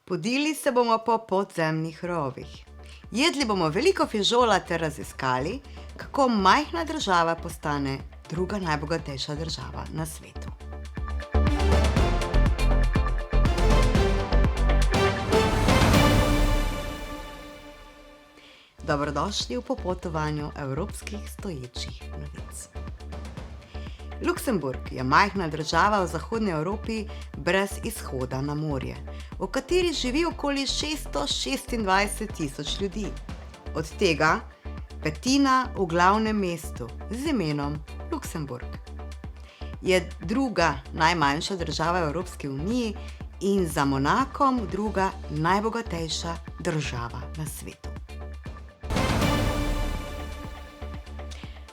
Podili se bomo po podzemnih rovih. Jedli bomo veliko fižola ter raziskali, kako majhna država postane druga najbogatejša država na svetu. Dobrodošli v popotovanju evropskih stoječih novic. Luksemburg je majhna država v zahodni Evropi brez izhoda na morje, v kateri živi okoli 626.000 ljudi. Od tega petina v glavnem mestu z imenom Luksemburg. Je druga najmanjša država v Evropski uniji in za Monakom druga najbogatejša država na svetu.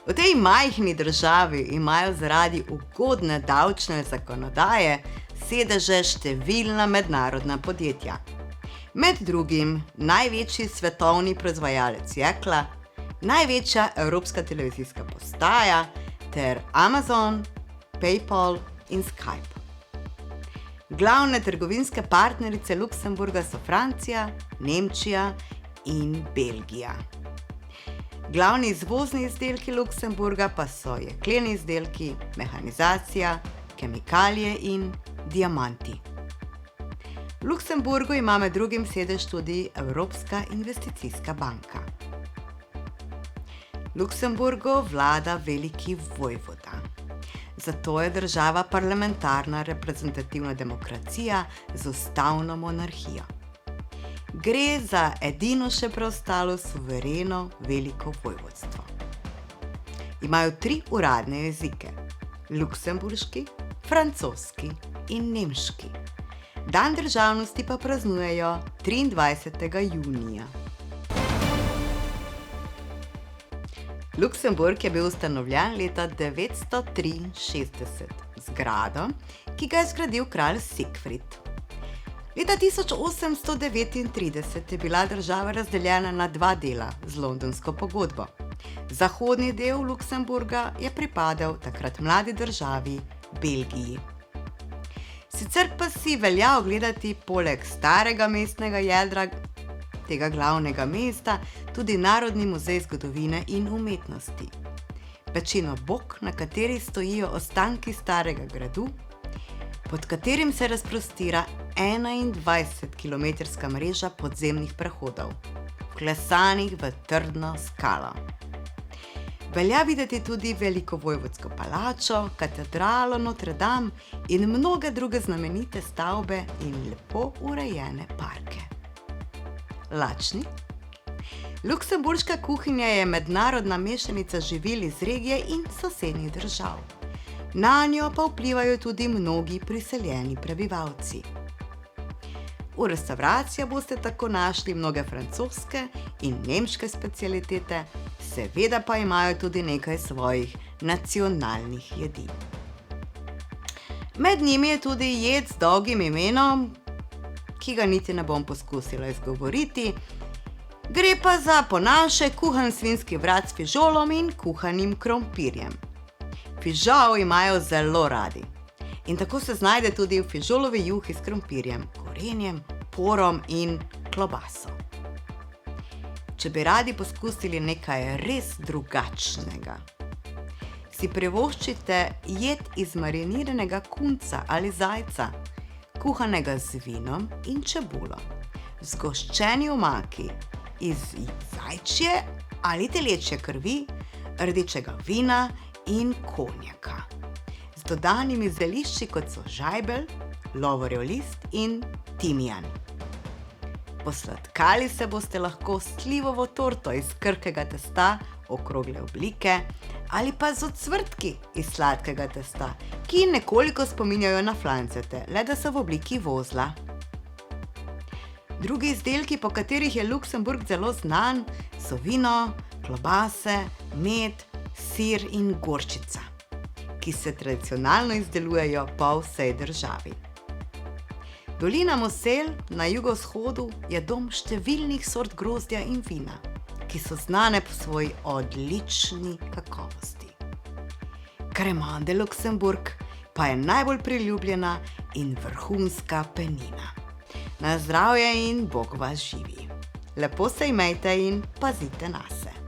V tej majhni državi imajo zaradi ugodne davčne zakonodaje sedeže številna mednarodna podjetja. Med drugim največji svetovni proizvajalec jekla, največja evropska televizijska postaja ter Amazon, PayPal in Skype. Glavne trgovinske partnerice Luksemburga so Francija, Nemčija in Belgija. Glavni izvozni izdelki Luksemburga pa so jekleni izdelki, mehanizacija, kemikalije in diamanti. V Luksemburgu ima med drugim sedež tudi Evropska investicijska banka. Luksemburgu vlada veliki vojvoda. Zato je država parlamentarna reprezentativna demokracija z ustavno monarhijo. Gre za edino še preostalo suvereno veliko vojvodstvo. Imajo 3 uradne jezike: luksemburški, francoski in nemški. Dan državnosti pa praznujejo 23. junija. Luksemburg je bil ustanovljen leta 963 z gradom, ki ga je zgradil kralj Siegfried. Leta 1839 je bila država razdeljena na 2 dela z londonsko pogodbo. Zahodni del Luksemburga je pripadal takrat mladi državi Belgiji. Sicer pa si velja ogledati poleg starega mestnega jedra tega glavnega mesta tudi Narodni muzej zgodovine in umetnosti. Pečino Bok, na kateri stojijo ostanki starega gradu, pod katerim se razprostira 21-kilometrska mreža podzemnih prehodov, vklesanih v trdno skalo. Velja videti tudi velikovojvodsko palačo, katedralo Notre Dame in mnoge druge znamenite stavbe in lepo urejene parke. Lačni? Luksemburška kuhinja je mednarodna mešanica živil iz regije in sosednjih držav. Nanjo pa vplivajo tudi mnogi priseljeni prebivalci. V restavracijah boste tako našli mnoge francoske in nemške specialitete, seveda pa imajo tudi nekaj svojih nacionalnih jedi. Med njimi je tudi jed z dolgim imenom, ki ga niti ne bom poskusila izgovoriti. Gre pa za po naše kuhan svinjski vrat s fižolom in kuhanim krompirjem. Fižol imajo zelo radi in tako se znajde tudi v fižolovi juhi s krompirjem, korenjem, porom in klobaso. Če bi radi poskusili nekaj res drugačnega, si privoščite jed iz mariniranega kunca ali zajca, kuhanega z vinom in čebulo, v zgoščeni omaki iz zajčje ali telečje krvi, rdečega vina in konjaka, z dodanimi zelišči kot so žajbelj, lovorjev list in timijan. Posladkali se boste lahko s slivovo torto iz krhkega testa okrogle oblike ali pa z ocvrtki iz sladkega testa, ki nekoliko spominjajo na flancete, le da so v obliki vozla. Drugi izdelki, po katerih je Luksemburg zelo znan, so vino, klobase, med, sir in gorčica, ki se tradicionalno izdelujejo po vsej državi. Dolina Mosel na jugovzhodu je dom številnih sort grozdja in vina, ki so znane po svoji odlični kakovosti. Cremant de Luxembourg pa je najbolj priljubljena in vrhunska penina. Na zdravje in Bog vas živi. Lepo se imejte in pazite nase.